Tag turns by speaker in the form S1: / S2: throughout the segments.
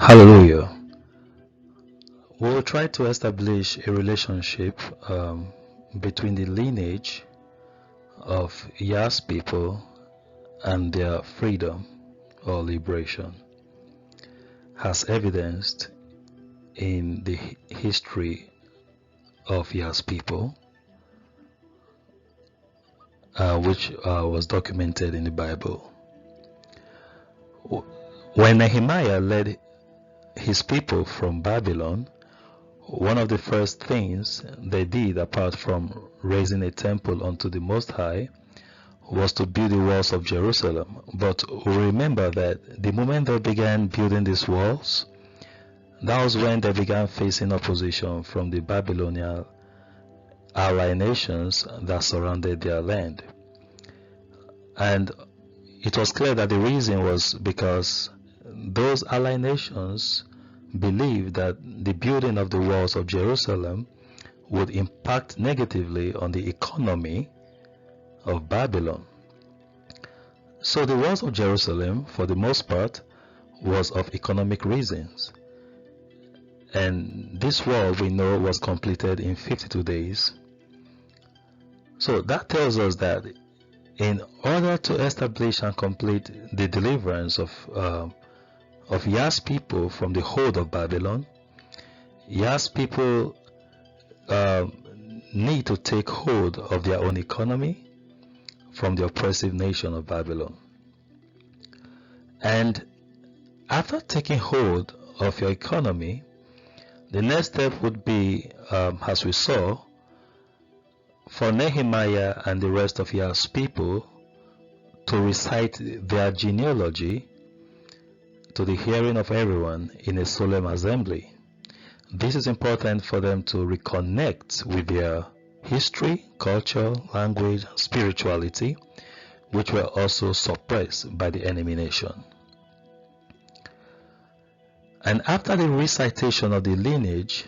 S1: Hallelujah. We will try to establish a relationship between the lineage of Yah's people and their freedom or liberation, as evidenced in the history of Yah's people, which was documented in the Bible. When Nehemiah led his people from Babylon, one of the first things they did, apart from raising a temple unto the Most High, was to build the walls of Jerusalem. But remember that the moment they began building these walls, that was when they began facing opposition from the Babylonian ally nations that surrounded their land. And it was clear that the reason was because those ally nations believed that the building of the walls of Jerusalem would impact negatively on the economy of Babylon. So the walls of Jerusalem, for the most part, was of economic reasons. And this wall, we know, was completed in 52 days. So that tells us that in order to establish and complete the deliverance of Yah's people from the hold of Babylon, Yah's people need to take hold of their own economy from the oppressive nation of Babylon. And after taking hold of your economy, the next step would be, as we saw, for Nehemiah and the rest of Yah's people to recite their genealogy to the hearing of everyone in a solemn assembly. This is important for them to reconnect with their history, culture, language, spirituality, which were also suppressed by the enemy nation. And after the recitation of the lineage,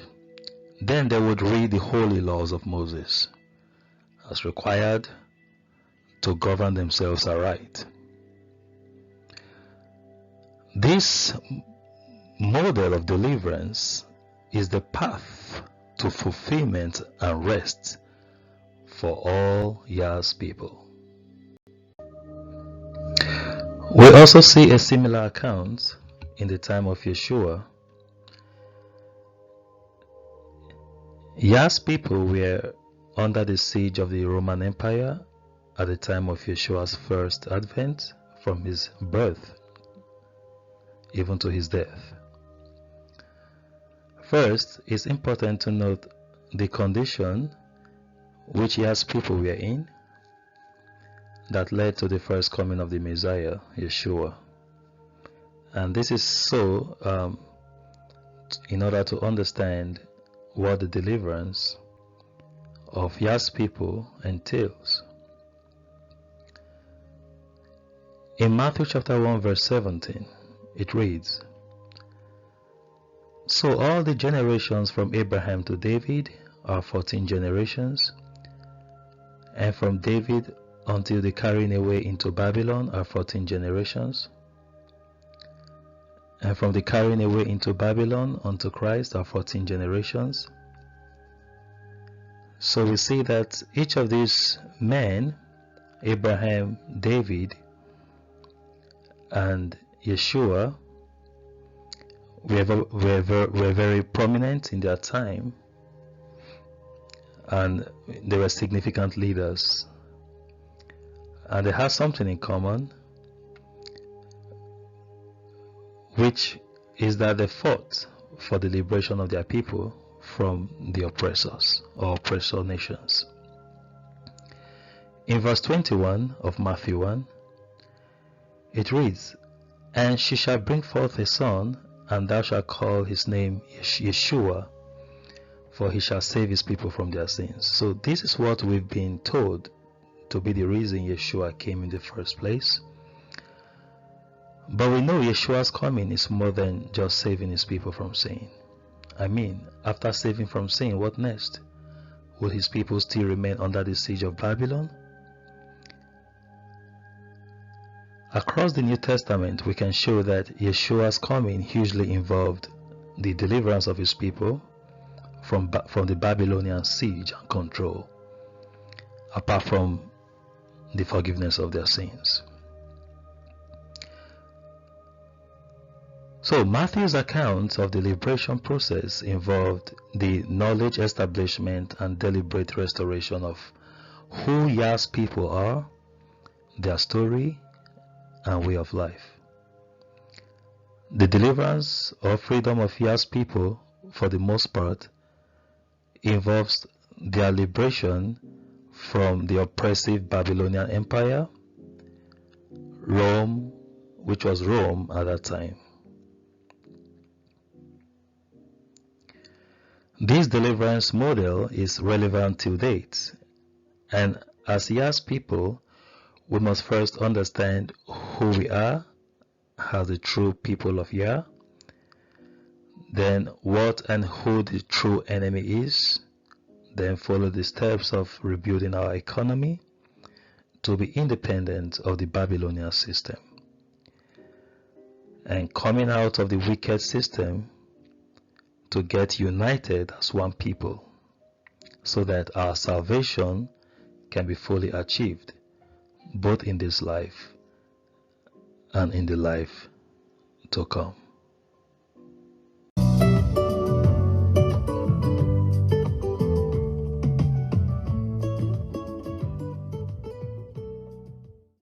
S1: then they would read the holy laws of Moses as required to govern themselves aright. This model of deliverance is the path to fulfillment and rest for all Yah's people. We also see a similar account in the time of Yeshua. Yah's people were under the siege of the Roman Empire at the time of Yeshua's first advent, from his birth even to his death. First, it's important to note the condition which Yah's people were in that led to the first coming of the Messiah, Yeshua. And this is so in order to understand what the deliverance of Yah's people entails. In Matthew chapter 1 verse 17, it reads, "So all the generations from Abraham to David are 14 generations, and from David until the carrying away into Babylon are 14 generations, and from the carrying away into Babylon unto Christ are 14 generations." So we see that each of these men, Abraham, David, and Yeshua, were very prominent in their time, and they were significant leaders, and they had something in common, which is that they fought for the liberation of their people from the oppressors or oppressor nations. In verse 21 of Matthew 1, it reads, "And she shall bring forth a son, and thou shalt call his name Yeshua, for he shall save his people from their sins." So this is what we've been told to be the reason Yeshua came in the first place. But we know Yeshua's coming is more than just saving his people from sin. I mean, after saving from sin, what next? Would his people still remain under the siege of Babylon? Across the New Testament, we can show that Yeshua's coming hugely involved the deliverance of his people from the Babylonian siege and control, apart from the forgiveness of their sins. So Matthew's account of the liberation process involved the knowledge establishment and deliberate restoration of who Yah's people are, their story, and way of life. The deliverance or freedom of Yah's people, for the most part, involves their liberation from the oppressive Babylonian Empire, Rome, which was Rome at that time. This deliverance model is relevant till date, and as Yah's people, we must first understand who we are as the true people of Yah, then what and who the true enemy is, then follow the steps of rebuilding our economy to be independent of the Babylonian system, and coming out of the wicked system to get united as one people, so that our salvation can be fully achieved, both in this life and in the life to come.